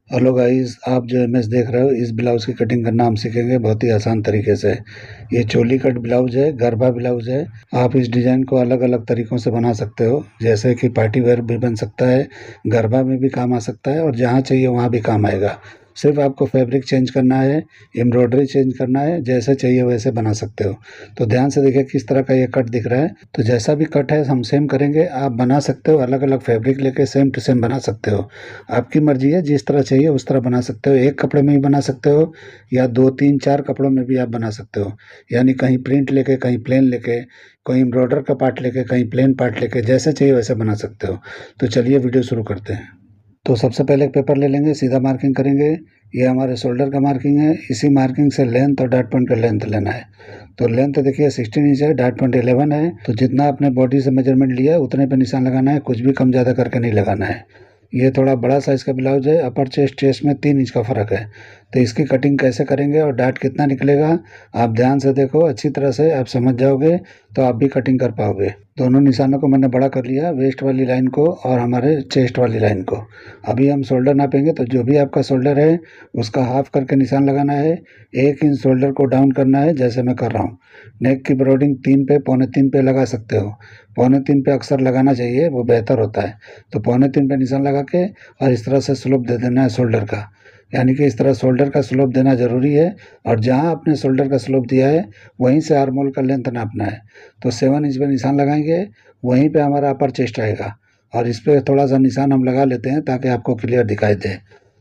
Hello guys, आप जो image देख रहे हो इस ब्लाउज की कटिंग करना हम सीखेंगे बहुत ही आसान तरीके से। ये चोली कट ब्लाउज है, गरबा ब्लाउज है। आप इस डिजाइन को अलग अलग तरीकों से बना सकते हो, जैसे कि पार्टी वेयर भी बन सकता है, गरबा में भी काम आ सकता है और जहाँ चाहिए वहाँ भी काम आएगा। सिर्फ आपको फैब्रिक चेंज करना है, एम्ब्रॉयडरी चेंज करना है, जैसे चाहिए वैसे बना सकते हो। तो ध्यान से देखिए किस तरह का ये कट दिख रहा है। तो जैसा भी कट है हम सेम करेंगे, आप बना सकते हो, अलग अलग फैब्रिक लेके सेम टू सेम बना सकते हो। आपकी मर्जी है, जिस तरह चाहिए उस तरह बना सकते हो। एक कपड़े में भी बना सकते हो या दो तीन चार कपड़ों में भी आप बना सकते हो। यानी कहीं प्रिंट लेके, कहीं प्लेन लेके, कहीं एम्ब्रॉयडर का पार्ट लेके, कहीं प्लेन पार्ट लेके, जैसे चाहिए वैसे बना सकते हो। तो चलिए वीडियो शुरू करते हैं। तो सबसे पहले एक पेपर ले लेंगे, सीधा मार्किंग करेंगे। ये हमारे शोल्डर का मार्किंग है, इसी मार्किंग से लेंथ और डाट पॉइंट का लेंथ लेना है। तो लेंथ देखिए 16 इंच है, डाट पॉइंट 11 है। तो जितना आपने बॉडी से मेजरमेंट लिया है उतने पे निशान लगाना है, कुछ भी कम ज़्यादा करके नहीं लगाना है। ये थोड़ा बड़ा साइज़ का ब्लाउज है, अपर चेस्ट चेस्ट में 3 इंच का फ़र्क है। तो इसकी कटिंग कैसे करेंगे और डाट कितना निकलेगा, आप ध्यान से देखो, अच्छी तरह से आप समझ जाओगे तो आप भी कटिंग कर पाओगे। दोनों निशानों को मैंने बड़ा कर लिया, वेस्ट वाली लाइन को और हमारे चेस्ट वाली लाइन को। अभी हम शोल्डर नापेंगे, तो जो भी आपका शोल्डर है उसका हाफ करके निशान लगाना है। 1 इंच शोल्डर को डाउन करना है, जैसे मैं कर रहा हूँ। नेक की ब्रॉडिंग 3 पे, पौने 3 पे लगा सकते हो। पौने 3 पे अक्सर लगाना चाहिए, वो बेहतर होता है। तो पौने 3 पे निशान लगा के और इस तरह से स्लोप दे देना है शोल्डर का। यानी कि इस तरह शोल्डर का स्लोप देना ज़रूरी है। और जहाँ आपने शोल्डर का स्लोप दिया है वहीं से आर्म होल का लेंथ नापना है। तो 7 इंच पे निशान लगाएंगे, वहीं पे हमारा अपर चेस्ट आएगा। और इस पे थोड़ा सा निशान हम लगा लेते हैं ताकि आपको क्लियर दिखाई दे।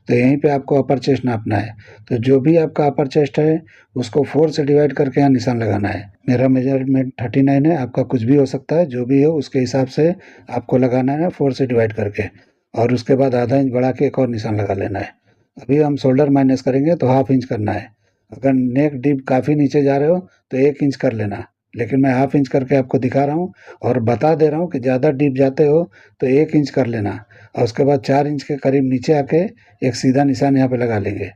तो यहीं पे आपको अपर चेस्ट नापना है। तो जो भी आपका अपर चेस्ट है उसको 4 से डिवाइड करके यहाँ निशान लगाना है। मेरा मेजरमेंट 39 है, आपका कुछ भी हो सकता है, जो भी हो उसके हिसाब से आपको लगाना है 4 से डिवाइड करके। और उसके बाद आधा इंच बढ़ा के एक और निशान लगा लेना है। अभी हम शोल्डर माइनस करेंगे तो हाफ इंच करना है। अगर नेक डीप काफ़ी नीचे जा रहे हो तो 1 इंच कर लेना, लेकिन मैं हाफ इंच करके आपको दिखा रहा हूँ और बता दे रहा हूँ कि ज़्यादा डीप जाते हो तो 1 इंच कर लेना। और उसके बाद 4 इंच के करीब नीचे आके एक सीधा निशान यहाँ पे लगा लेंगे।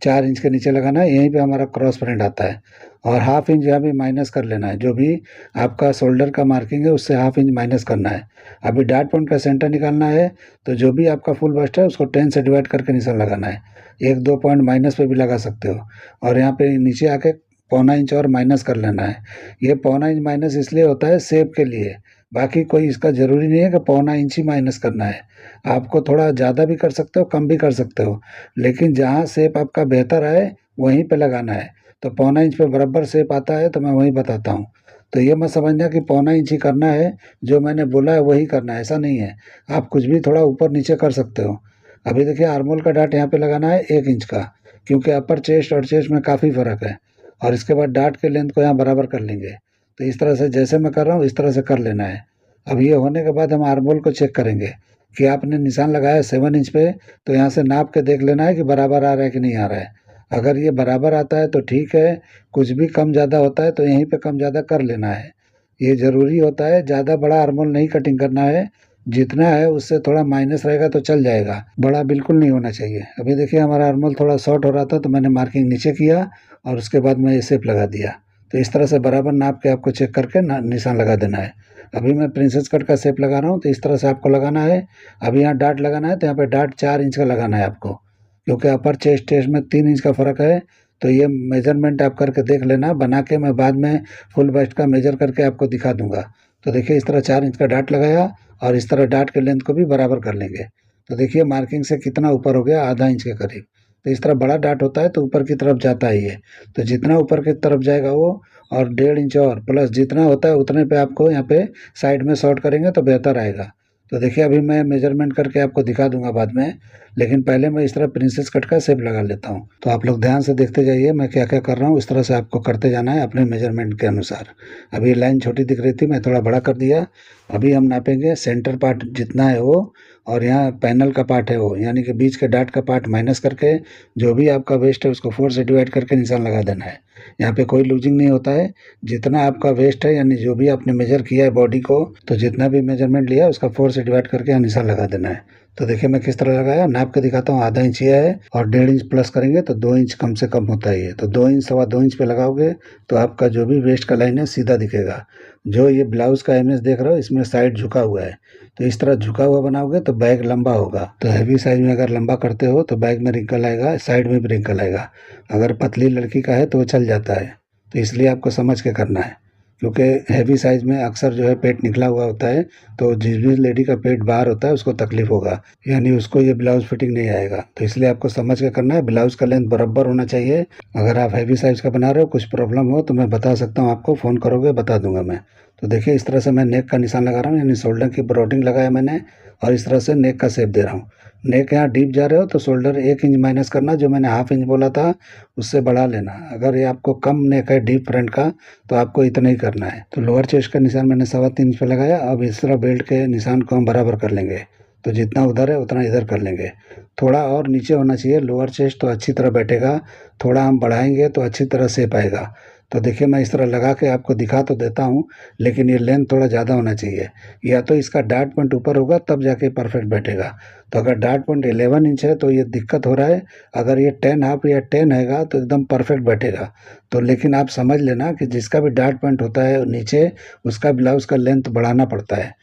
4 इंच के नीचे लगाना है, यहीं पे हमारा क्रॉस पॉइंट आता है। और हाफ इंच यहाँ भी माइनस कर लेना है, जो भी आपका शोल्डर का मार्किंग है उससे हाफ इंच माइनस करना है। अभी डाट पॉइंट का सेंटर निकालना है। तो जो भी आपका फुल बस्ट है उसको 10 से डिवाइड करके निशान लगाना है। 1-2 पॉइंट माइनस पे भी लगा सकते हो। और यहाँ पे नीचे आके पौना इंच और माइनस कर लेना है। ये पौना इंच माइनस इसलिए होता है शेप के लिए, बाकी कोई इसका ज़रूरी नहीं है कि पौना इंच ही माइनस करना है। आपको थोड़ा ज़्यादा भी कर सकते हो, कम भी कर सकते हो, लेकिन जहाँ शेप आपका बेहतर आए वहीं पे लगाना है। तो पौना इंच पे बराबर शेप आता है तो मैं वहीं बताता हूँ। तो ये मत समझना कि पौना इंच ही करना है, जो मैंने बोला है वही करना है, ऐसा नहीं है। आप कुछ भी थोड़ा ऊपर नीचे कर सकते हो। अभी देखिए आर्मोल का डाट यहाँ पे लगाना है 1 इंच का, क्योंकि अपर चेस्ट और चेस्ट में काफ़ी फ़र्क है। और इसके बाद डाट के लेंथ को यहाँ बराबर कर लेंगे। तो इस तरह से जैसे मैं कर रहा हूँ इस तरह से कर लेना है। अब ये होने के बाद हम आर्मोल को चेक करेंगे कि आपने निशान लगाया 7 इंच पे, तो यहाँ से नाप के देख लेना है कि बराबर आ रहा है कि नहीं आ रहा है। अगर ये बराबर आता है तो ठीक है, कुछ भी कम ज़्यादा होता है तो यहीं पे कम ज़्यादा कर लेना है। ये ज़रूरी होता है, ज़्यादा बड़ा आर्मोल नहीं कटिंग करना है। जितना है उससे थोड़ा माइनस रहेगा तो चल जाएगा, बड़ा बिल्कुल नहीं होना चाहिए। अभी देखिए हमारा आर्मोल थोड़ा शॉर्ट हो रहा था तो मैंने मार्किंग नीचे किया और उसके बाद मैं ये शेप लगा दिया। तो इस तरह से बराबर नाप के आपको चेक करके निशान लगा देना है। अभी मैं प्रिंसेस कट का शेप लगा रहा हूँ, तो इस तरह से आपको लगाना है। अभी यहाँ डाट लगाना है, तो यहाँ पे डाट 4 इंच का लगाना है आपको, क्योंकि अपर चेस्ट टेस्ट में 3 इंच का फ़र्क है। तो ये मेजरमेंट आप करके देख लेना, बना के मैं बाद में फुल बस्ट का मेजर करके आपको दिखा दूंगा। तो देखिए इस तरह 4 इंच का डाट लगाया और इस तरह डाट के लेंथ को भी बराबर कर लेंगे। तो देखिए मार्किंग से कितना ऊपर हो गया, आधा इंच के करीब। तो इस तरह बड़ा डाट होता है तो ऊपर की तरफ जाता ही है। तो जितना ऊपर की तरफ जाएगा वो, और 1.5 इंच और प्लस जितना होता है उतने पे आपको यहाँ पे साइड में शॉर्ट करेंगे तो बेहतर आएगा। तो देखिए अभी मैं मेजरमेंट करके आपको दिखा दूंगा बाद में, लेकिन पहले मैं इस तरह प्रिंसेस कट का शेप लगा लेता हूँ। तो आप लोग ध्यान से देखते जाइए मैं क्या क्या कर रहा हूँ, इस तरह से आपको करते जाना है अपने मेजरमेंट के अनुसार। अभी लाइन छोटी दिख रही थी, मैं थोड़ा बड़ा कर दिया। अभी हम नापेंगे सेंटर पार्ट जितना है वो, और यहाँ पैनल का पार्ट है वो, यानी कि बीच के डाट का पार्ट माइनस करके जो भी आपका वेस्ट है उसको 4 से डिवाइड करके निशान लगा देना है। यहाँ पे कोई लूजिंग नहीं होता है। जितना आपका वेस्ट है, यानी जो भी आपने मेजर किया है बॉडी को, तो जितना भी मेजरमेंट लिया उसका 4 से डिवाइड करके यहाँ निशान लगा देना है। तो देखिए मैं किस तरह लगाया, नाप के दिखाता हूँ। आधा इंच ये है और 1.5 इंच प्लस करेंगे तो 2 इंच कम से कम होता है ये। तो 2 इंच 2.25 इंच पे लगाओगे तो आपका जो भी वेस्ट का लाइन है सीधा दिखेगा। जो ये ब्लाउज का इमेज देख रहे हो इसमें साइड झुका हुआ है, तो इस तरह झुका हुआ बनाओगे तो बैग लंबा होगा। तो हैवी साइज में अगर लंबा करते हो तो बैग में रिंकल आएगा, साइड में भी रिंकल आएगा। अगर पतली लड़की का है तो वो चल जाता है। तो इसलिए आपको समझ के करना है, क्योंकि हैवी साइज में अक्सर जो है पेट निकला हुआ होता है, तो जिस भी लेडी का पेट बाहर होता है उसको तकलीफ होगा, यानी उसको ये ब्लाउज फिटिंग नहीं आएगा। तो इसलिए आपको समझ के करना है। ब्लाउज का लेंथ बराबर होना चाहिए। अगर आप हैवी साइज का बना रहे हो, कुछ प्रॉब्लम हो तो मैं बता सकता हूँ आपको, फ़ोन करोगे बता दूंगा मैं। तो देखिए इस तरह से मैं नेक का निशान लगा रहा हूँ, यानी शोल्डर की ब्रॉडिंग लगाया मैंने, और इस तरह से नेक का शेप दे रहा हूँ। नेक यहाँ डीप जा रहे हो तो शोल्डर 1 इंच माइनस करना, जो मैंने हाफ इंच बोला था उससे बढ़ा लेना। अगर ये आपको कम नेक है डीप फ्रंट का तो आपको इतना ही करना है। तो लोअर चेस्ट का निशान मैंने 3.25 इंच पे लगाया। अब इस तरह बेल्ट के निशान को हम बराबर कर लेंगे, तो जितना उधर है उतना इधर कर लेंगे। थोड़ा और नीचे होना चाहिए लोअर चेस्ट, तो अच्छी तरह बैठेगा। थोड़ा हम बढ़ाएंगे तो अच्छी तरह शेप आएगा। तो देखिए मैं इस तरह लगा के आपको दिखा तो देता हूँ, लेकिन ये लेंथ थोड़ा ज़्यादा होना चाहिए। या तो इसका डार्ट पॉइंट ऊपर होगा तब जाके परफेक्ट बैठेगा। तो अगर डार्ट पॉइंट 11 इंच है तो ये दिक्कत हो रहा है। अगर ये 10 हाफ या 10 हैगा तो एकदम परफेक्ट बैठेगा। तो लेकिन आप समझ लेना कि जिसका भी डार्ट पॉइंट होता है नीचे, उसका ब्लाउज का लेंथ बढ़ाना पड़ता है।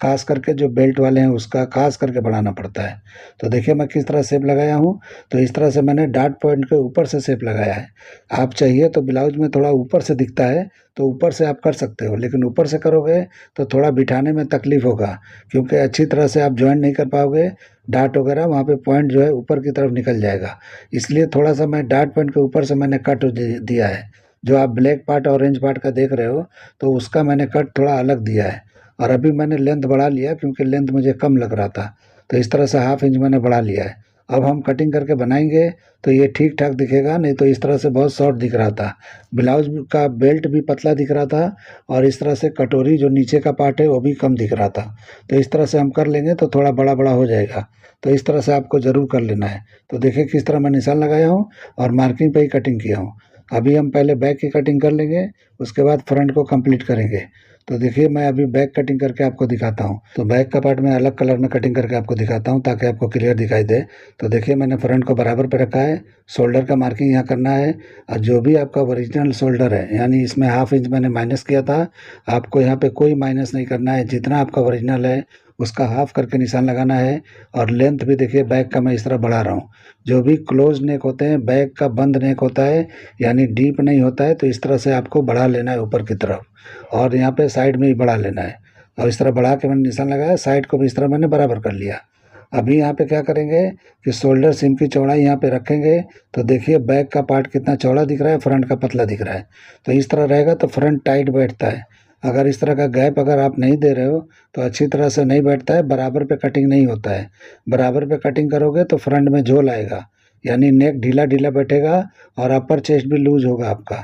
खास करके जो बेल्ट वाले हैं उसका खास करके बढ़ाना पड़ता है। तो देखिए मैं किस तरह शेप लगाया हूँ। तो इस तरह से मैंने डार्ट पॉइंट के ऊपर से शेप लगाया है। आप चाहिए तो ब्लाउज में थोड़ा ऊपर से दिखता है तो ऊपर से आप कर सकते हो, लेकिन ऊपर से करोगे तो थोड़ा बिठाने में तकलीफ होगा, क्योंकि अच्छी तरह से आप जॉइंट नहीं कर पाओगे। डार्ट वगैरह वहाँ पे पॉइंट जो है ऊपर की तरफ निकल जाएगा। इसलिए थोड़ा सा मैं डार्ट पॉइंट के ऊपर से मैंने कट दिया है। जो आप ब्लैक पार्ट ऑरेंज पार्ट का देख रहे हो तो उसका मैंने कट थोड़ा अलग दिया है। और अभी मैंने लेंथ बढ़ा लिया क्योंकि लेंथ मुझे कम लग रहा था। तो इस तरह से हाफ इंच मैंने बढ़ा लिया है। अब हम कटिंग करके बनाएंगे तो ये ठीक ठाक दिखेगा, नहीं तो इस तरह से बहुत शॉर्ट दिख रहा था। ब्लाउज का बेल्ट भी पतला दिख रहा था और इस तरह से कटोरी जो नीचे का पार्ट है वो भी कम दिख रहा था। तो इस तरह से हम कर लेंगे तो थोड़ा बड़ा बड़ा हो जाएगा। तो इस तरह से आपको ज़रूर कर लेना है। तो देखिए किस तरह मैं निशान लगाया हूँ और मार्किंग पे ही कटिंग किया हूँ। अभी हम पहले बैक की कटिंग कर लेंगे, उसके बाद फ्रंट को कंप्लीट करेंगे। तो देखिए मैं अभी बैक कटिंग करके आपको दिखाता हूँ। तो बैक का पार्ट मैं अलग कलर में कटिंग करके आपको दिखाता हूँ ताकि आपको क्लियर दिखाई दे। तो देखिए मैंने फ्रंट को बराबर पे रखा है, शोल्डर का मार्किंग यहाँ करना है। और जो भी आपका ओरिजिनल शोल्डर है, यानी इसमें हाफ इंच मैंने माइनस किया था, आपको यहाँ पे कोई माइनस नहीं करना है। जितना आपका ओरिजिनल है उसका हाफ करके निशान लगाना है। और लेंथ भी देखिए बैक का मैं इस तरह बढ़ा रहा हूँ। जो भी क्लोज नेक होते हैं, बैक का बंद नेक होता है, यानी डीप नहीं होता है, तो इस तरह से आपको बढ़ा लेना है ऊपर की तरफ। और यहाँ पे साइड में ही बढ़ा लेना है। और इस तरह बढ़ा के मैंने निशान लगाया, साइड को भी इस तरह मैंने बराबर कर लिया। अभी यहाँ पे क्या करेंगे कि शोल्डर सीम की चौड़ाई यहाँ पे रखेंगे। तो देखिए बैक का पार्ट कितना चौड़ा दिख रहा है, फ्रंट का पतला दिख रहा है। तो इस तरह रहेगा तो फ्रंट टाइट बैठता है। अगर इस तरह का गैप अगर आप नहीं दे रहे हो तो अच्छी तरह से नहीं बैठता है, बराबर पे कटिंग नहीं होता है। बराबर पे कटिंग करोगे तो फ्रंट में झोल आएगा, यानी नेक ढीला ढीला बैठेगा और अपर चेस्ट भी लूज होगा आपका।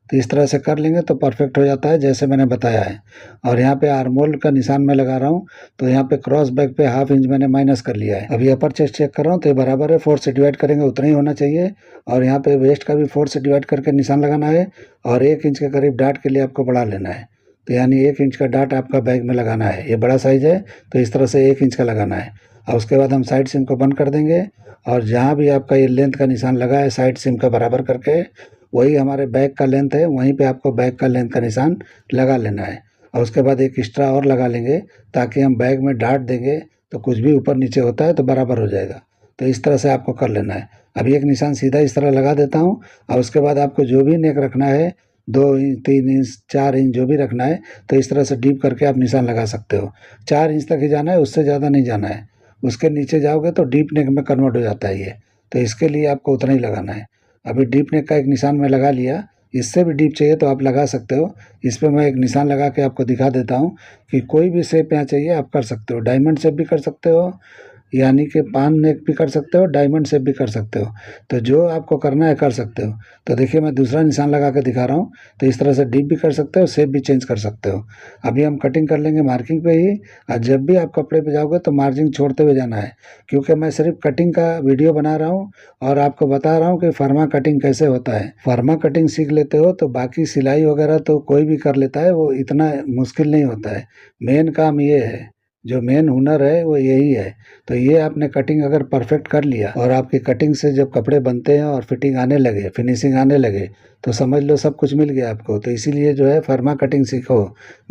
तो इस तरह से कर लेंगे तो परफेक्ट हो जाता है जैसे मैंने बताया है। और यहाँ पे आर्म होल का निशान मैं लगा रहा हूँ। तो यहाँ पे क्रॉस बैक पे हाफ इंच मैंने माइनस कर लिया है। अभी अपर चेस्ट चेक कर रहा हूँ तो ये बराबर है, 4 से डिवाइड करेंगे उतना ही होना चाहिए। और यहाँ पे वेस्ट का भी 4 से डिवाइड करके निशान लगाना है। और 1 इंच के करीब डार्ट के लिए आपको बढ़ा लेना है। तो यानी 1 इंच का डार्ट आपका बैग में लगाना है। ये बड़ा साइज है तो इस तरह से 1 इंच का लगाना है। और उसके बाद हम साइड सिम को बंद कर देंगे। और जहाँ भी आपका ये लेंथ का निशान लगा है साइड सिम का बराबर करके, वही हमारे बैक का लेंथ है, वहीं पे आपको बैक का लेंथ का निशान लगा लेना है। और उसके बाद एक एक्स्ट्रा और लगा लेंगे ताकि हम बैग में डार्ट देंगे तो कुछ भी ऊपर नीचे होता है तो बराबर हो जाएगा। तो इस तरह से आपको कर लेना है। अभी एक निशान सीधा इस तरह लगा देता हूँ। और उसके बाद आपको जो भी नेक रखना है, 2 इंच 3 इंच 4 इंच जो भी रखना है, तो इस तरह से डीप करके आप निशान लगा सकते हो। 4 इंच तक ही जाना है, उससे ज़्यादा नहीं जाना है। उसके नीचे जाओगे तो डीप नेक में कन्वर्ट हो जाता है ये। तो इसके लिए आपको उतना ही लगाना है। अभी डीप नेक का एक निशान मैं लगा लिया। इससे भी डीप चाहिए तो आप लगा सकते हो। इस पर मैं एक निशान लगा के आपको दिखा देता हूँ कि कोई भी शेप यहाँ चाहिए आप कर सकते हो। डायमंड शेप भी कर सकते हो, यानी कि पान नेक भी कर सकते हो, डायमंड शेप भी कर सकते हो। तो जो आपको करना है कर सकते हो। तो देखिए मैं दूसरा निशान लगा के दिखा रहा हूँ। तो इस तरह से डीप भी कर सकते हो, शेप भी चेंज कर सकते हो। अभी हम कटिंग कर लेंगे मार्किंग पे ही। और जब भी आप कपड़े पे जाओगे तो मार्जिन छोड़ते हुए जाना है, क्योंकि मैं सिर्फ कटिंग का वीडियो बना रहा हूँ और आपको बता रहा हूँ कि फर्मा कटिंग कैसे होता है। फर्मा कटिंग सीख लेते हो तो बाकी सिलाई वगैरह तो कोई भी कर लेता है, वो इतना मुश्किल नहीं होता है। मेन काम ये है जो मेन हुनर है वो यही है। तो ये आपने कटिंग अगर परफेक्ट कर लिया और आपकी कटिंग से जब कपड़े बनते हैं और फिटिंग आने लगे, फिनिशिंग आने लगे, तो समझ लो सब कुछ मिल गया आपको। तो इसीलिए जो है फर्मा कटिंग सीखो,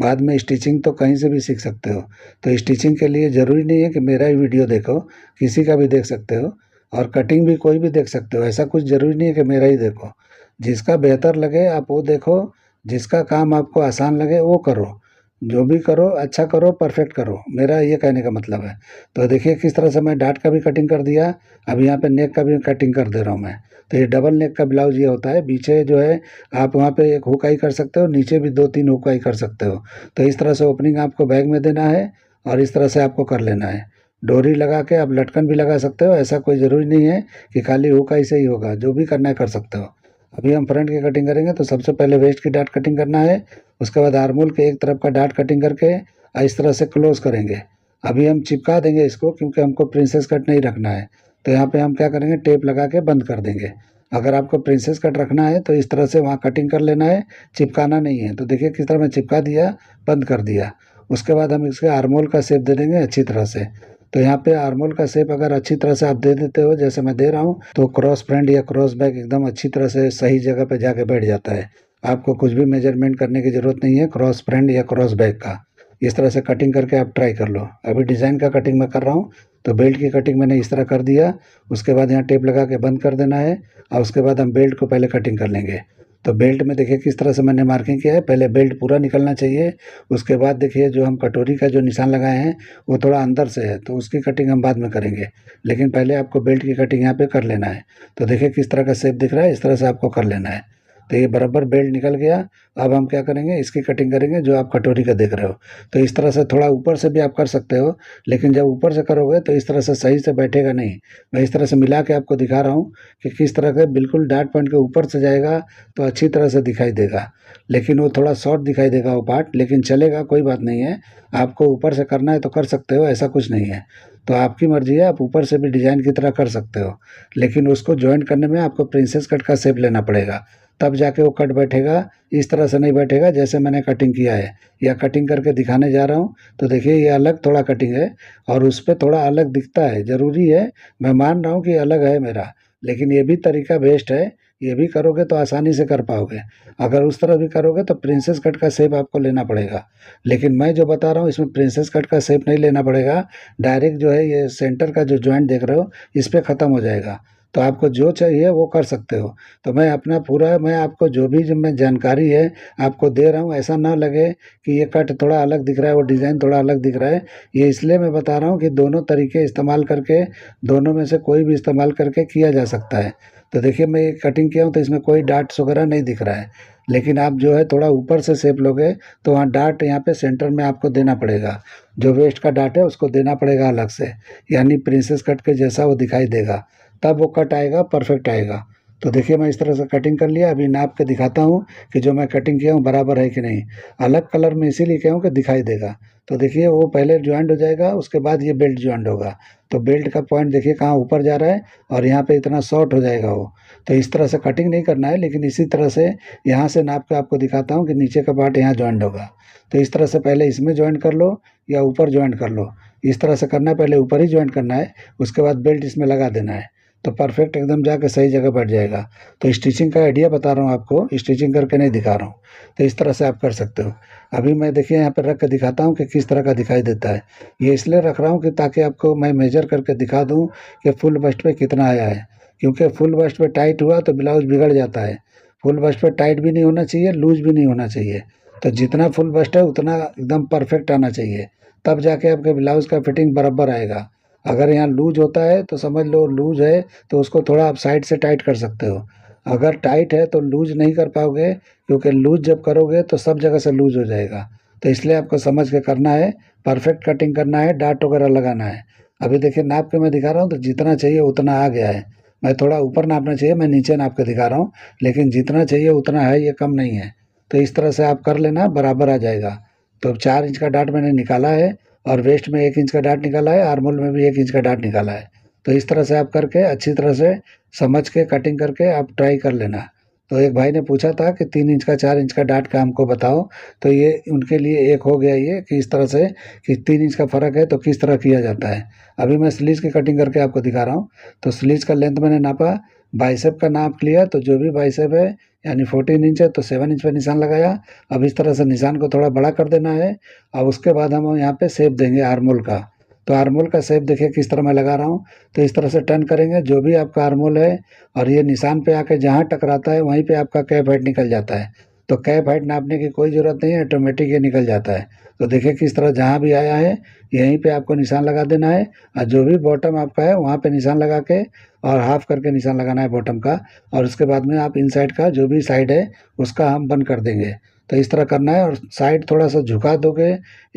बाद में स्टिचिंग तो कहीं से भी सीख सकते हो। तो स्टिचिंग के लिए ज़रूरी नहीं है कि मेरा ही वीडियो देखो, किसी का भी देख सकते हो, और कटिंग भी कोई भी देख सकते हो। ऐसा कुछ ज़रूरी नहीं है कि मेरा ही देखो, जिसका बेहतर लगे आप वो देखो, जिसका काम आपको आसान लगे वो करो। जो भी करो अच्छा करो, परफेक्ट करो, मेरा ये कहने का मतलब है। तो देखिए किस तरह से मैं डाट का भी कटिंग कर दिया, अब यहाँ पे नेक का भी कटिंग कर दे रहा हूँ मैं। तो ये डबल नेक का ब्लाउज ये होता है, पीछे जो है आप वहाँ पे एक हुकाई कर सकते हो, नीचे भी 2-3 हुकाई कर सकते हो। तो इस तरह से ओपनिंग आपको बैग में देना है और इस तरह से आपको कर लेना है। डोरी लगा के आप लटकन भी लगा सकते हो, ऐसा कोई ज़रूरी नहीं है कि खाली हुकाई से ही होगा, जो भी करना है कर सकते हो। अभी हम फ्रंट की कटिंग करेंगे, तो सबसे पहले वेस्ट की डाट कटिंग करना है, उसके बाद आर्मोल के एक तरफ का डाट कटिंग करके इस तरह से क्लोज करेंगे। अभी हम चिपका देंगे इसको, क्योंकि हमको प्रिंसेस कट नहीं रखना है। तो यहाँ पे हम क्या करेंगे, टेप लगा के बंद कर देंगे। अगर आपको प्रिंसेस कट रखना है तो इस तरह से वहाँ कटिंग कर लेना है, चिपकाना नहीं है। तो देखिए किस तरह मैं चिपका दिया, बंद कर दिया। उसके बाद हम इसके आर्मोल का शेप दे देंगे अच्छी तरह से। तो यहाँ पे आर्मोल का शेप अगर अच्छी तरह से आप दे देते हो जैसे मैं दे रहा हूँ, तो क्रॉस फ्रंट या क्रॉस बैक एकदम अच्छी तरह से सही जगह पे जाके बैठ जाता है। आपको कुछ भी मेजरमेंट करने की ज़रूरत नहीं है क्रॉस फ्रंट या क्रॉस बैक का। इस तरह से कटिंग करके आप ट्राई कर लो। अभी डिज़ाइन का कटिंग मैं कर रहा हूँ, तो बेल्ट की कटिंग मैंने इस तरह कर दिया। उसके बाद यहाँ टेप लगा के बंद कर देना है, और उसके बाद हम बेल्ट को पहले कटिंग कर लेंगे। तो बेल्ट में देखिए किस तरह से मैंने मार्किंग किया है, पहले बेल्ट पूरा निकलना चाहिए। उसके बाद देखिए जो हम कटोरी का जो निशान लगाए हैं वो थोड़ा अंदर से है, तो उसकी कटिंग हम बाद में करेंगे, लेकिन पहले आपको बेल्ट की कटिंग यहाँ पे कर लेना है। तो देखिए किस तरह का शेप दिख रहा है, इस तरह से आपको कर लेना है। तो ये बराबर बेल्ट निकल गया। अब हम क्या करेंगे, इसकी कटिंग करेंगे जो आप कटोरी का देख रहे हो। तो इस तरह से थोड़ा ऊपर से भी आप कर सकते हो, लेकिन जब ऊपर से करोगे तो इस तरह से सही से बैठेगा नहीं। मैं इस तरह से मिला के आपको दिखा रहा हूँ कि किस तरह से बिल्कुल डाट पॉइंट के ऊपर से जाएगा तो अच्छी तरह से दिखाई देगा, लेकिन वो थोड़ा शॉर्ट दिखाई देगा वो पार्ट, लेकिन चलेगा, कोई बात नहीं है। आपको ऊपर से करना है तो कर सकते हो, ऐसा कुछ नहीं है। तो आपकी मर्जी है, आप ऊपर से भी डिजाइन की तरह कर सकते हो, लेकिन उसको ज्वाइंट करने में आपको प्रिंसेस कट का शेप लेना पड़ेगा, तब जाके वो कट बैठेगा। इस तरह से नहीं बैठेगा जैसे मैंने कटिंग किया है, या कटिंग करके दिखाने जा रहा हूँ। तो देखिए ये अलग थोड़ा कटिंग है और उस पर थोड़ा अलग दिखता है, ज़रूरी है, मैं मान रहा हूँ कि अलग है मेरा, लेकिन ये भी तरीका बेस्ट है। ये भी करोगे तो आसानी से कर पाओगे। अगर उस तरह भी करोगे तो प्रिंसेस कट का शेप आपको लेना पड़ेगा, लेकिन मैं जो बता रहा हूँ इसमें प्रिंसेस कट का शेप नहीं लेना पड़ेगा। डायरेक्ट जो है ये सेंटर का जो जॉइंट देख रहे हो इस पे ख़त्म हो जाएगा। तो आपको जो चाहिए वो कर सकते हो। तो मैं अपना पूरा, मैं आपको जो भी जो मैं जानकारी है आपको दे रहा हूँ, ऐसा ना लगे कि ये कट थोड़ा अलग दिख रहा है, वो डिज़ाइन थोड़ा अलग दिख रहा है। ये इसलिए मैं बता रहा हूँ कि दोनों तरीके इस्तेमाल करके, दोनों में से कोई भी इस्तेमाल करके किया जा सकता है। तो देखिए मैं ये कटिंग किया हूँ तो इसमें कोई डार्ट्स वगैरह नहीं दिख रहा है, लेकिन आप जो है थोड़ा ऊपर से शेप लोगे तो वहाँ डार्ट यहाँ पे सेंटर में आपको देना पड़ेगा। जो वेस्ट का डार्ट है उसको देना पड़ेगा अलग से, यानी प्रिंसेस कट के जैसा वो दिखाई देगा, तब वो कट आएगा, परफेक्ट आएगा। तो देखिए मैं इस तरह से कटिंग कर लिया। अभी नाप के दिखाता हूँ कि जो मैं कटिंग किया हूँ बराबर है कि नहीं। अलग कलर में इसीलिए किया हूँ कि दिखाई देगा। तो देखिए वो पहले ज्वाइंट हो जाएगा, उसके बाद ये बेल्ट ज्वाइंट होगा। तो बेल्ट का पॉइंट देखिए कहाँ ऊपर जा रहा है, और यहाँ पे इतना शॉर्ट हो जाएगा वो। तो इस तरह से कटिंग नहीं करना है, लेकिन इसी तरह से यहाँ से नाप के आपको दिखाता हूँ कि नीचे का पार्ट यहाँ ज्वाइंट होगा। तो इस तरह से पहले इसमें ज्वाइंट कर लो या ऊपर ज्वाइंट कर लो, इस तरह से करना है। पहले ऊपर ही ज्वाइंट करना है, उसके बाद बेल्ट इसमें लगा देना है, तो परफेक्ट एकदम जाके सही जगह बैठ जाएगा। तो स्टिचिंग का आइडिया बता रहा हूँ आपको, स्टिचिंग करके नहीं दिखा रहा हूँ। तो इस तरह से आप कर सकते हो। अभी मैं देखिए यहाँ पर रख के दिखाता हूँ कि किस तरह का दिखाई देता है। ये इसलिए रख रहा हूँ कि ताकि आपको मैं मेजर करके दिखा दूँ कि फुल बस्ट पे कितना आया है, क्योंकि फुल बस्ट पे टाइट हुआ तो ब्लाउज बिगड़ जाता है। फुल बस्ट पे टाइट भी नहीं होना चाहिए, लूज भी नहीं होना चाहिए। तो जितना फुल बस्ट है उतना एकदम परफेक्ट आना चाहिए, तब जाके आपके ब्लाउज का फिटिंग बराबर आएगा। अगर यहाँ लूज होता है तो समझ लो लूज है, तो उसको थोड़ा आप साइड से टाइट कर सकते हो। अगर टाइट है तो लूज नहीं कर पाओगे, क्योंकि लूज जब करोगे तो सब जगह से लूज हो जाएगा। तो इसलिए आपको समझ के करना है, परफेक्ट कटिंग करना है, डाट वगैरह लगाना है। अभी देखिए नाप के मैं दिखा रहा हूँ तो जितना चाहिए उतना आ गया है। मैं थोड़ा ऊपर नापना चाहिए, मैं नीचे नाप के दिखा रहा हूँ, लेकिन जितना चाहिए उतना है, ये कम नहीं है। तो इस तरह से आप कर लेना, बराबर आ जाएगा। तो 4 इंच का डाट मैंने निकाला है, और वेस्ट में 1 इंच का डाट निकाला है, आर्मोल में भी 1 इंच का डाट निकाला है। तो इस तरह से आप करके अच्छी तरह से समझ के कटिंग करके आप ट्राई कर लेना। तो एक भाई ने पूछा था कि 3 इंच का 4 इंच का डाट का हमको बताओ, तो ये उनके लिए एक हो गया ये कि इस तरह से कि 3 इंच का फ़र्क है तो किस तरह किया जाता है। अभी मैं स्लीव्स की कटिंग करके आपको दिखा रहा हूँ। तो स्लीव्स का लेंथ मैंने नापा, बाइसेप का नाप लिया, तो जो भी बाइसेप है यानी 14 इंच है तो 7 इंच पे निशान लगाया। अब इस तरह से निशान को थोड़ा बड़ा कर देना है। अब उसके बाद हम यहाँ पे शेप देंगे आर्मोल का। तो आर्मोल का शेप देखिए किस तरह मैं लगा रहा हूँ। तो इस तरह से टर्न करेंगे, जो भी आपका आर्मोल है और ये निशान पे आके जहाँ टकराता है वहीं पे आपका कैप हाइट निकल जाता है। तो कैप हाइट नापने की कोई ज़रूरत नहीं है, ऑटोमेटिक ये निकल जाता है। तो देखिए किस तरह जहाँ भी आया है यहीं पे आपको निशान लगा देना है, और जो भी बॉटम आपका है वहाँ पे निशान लगा के और हाफ करके निशान लगाना है बॉटम का। और उसके बाद में आप इनसाइड का जो भी साइड है उसका हम बंद कर देंगे। तो इस तरह करना है, और साइड थोड़ा सा झुका दोगे,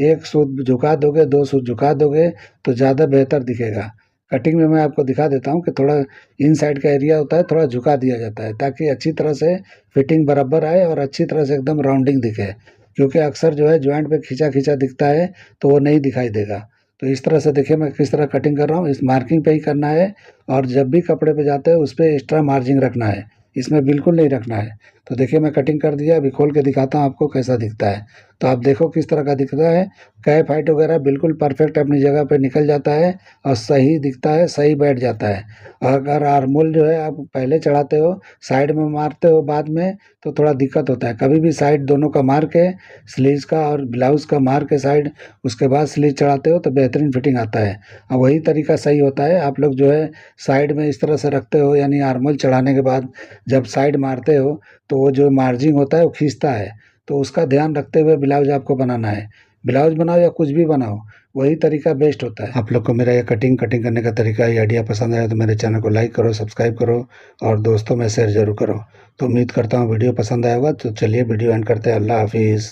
एक सूत झुका दोगे, 2 सूत झुका दोगे तो ज़्यादा बेहतर दिखेगा। कटिंग में मैं आपको दिखा देता हूँ कि थोड़ा इन साइड का एरिया होता है थोड़ा झुका दिया जाता है ताकि अच्छी तरह से फिटिंग बराबर आए और अच्छी तरह से एकदम राउंडिंग दिखे। क्योंकि अक्सर जो है जॉइंट पे खींचा खींचा दिखता है तो वो नहीं दिखाई देगा। तो इस तरह से देखिए मैं किस तरह कटिंग कर रहा हूँ, इस मार्किंग पे ही करना है। और जब भी कपड़े पे जाते हैं उस पे एक्स्ट्रा मार्जिन रखना है, इसमें बिल्कुल नहीं रखना है। तो देखिए मैं कटिंग कर दिया, अभी खोल के दिखाता हूँ आपको कैसा दिखता है। तो आप देखो किस तरह का दिखता है। कैप हाइट वगैरह बिल्कुल परफेक्ट अपनी जगह पे निकल जाता है और सही दिखता है, सही बैठ जाता है। अगर आर्मोल जो है आप पहले चढ़ाते हो, साइड में मारते हो बाद में, तो थोड़ा दिक्कत होता है। कभी भी साइड दोनों का मार के, स्लीव्स का और ब्लाउज़ का मार के साइड, उसके बाद स्लीव चढ़ाते हो तो बेहतरीन फिटिंग आता है। और वही तरीका सही होता है। आप लोग जो है साइड में इस तरह से रखते हो, यानी आर्मोल चढ़ाने के बाद जब साइड मारते हो तो वो जो मार्जिंग होता है वो खींचता है। तो उसका ध्यान रखते हुए ब्लाउज आपको बनाना है। ब्लाउज बनाओ या कुछ भी बनाओ, वही तरीका बेस्ट होता है। आप लोग को मेरा ये कटिंग करने का तरीका, ये आइडिया पसंद आया तो मेरे चैनल को लाइक करो, सब्सक्राइब करो और दोस्तों में शेयर जरूर करो। तो उम्मीद करता हूँ वीडियो पसंद आया होगा। तो चलिए वीडियो एंड करते हैं। अल्लाह हाफिज़।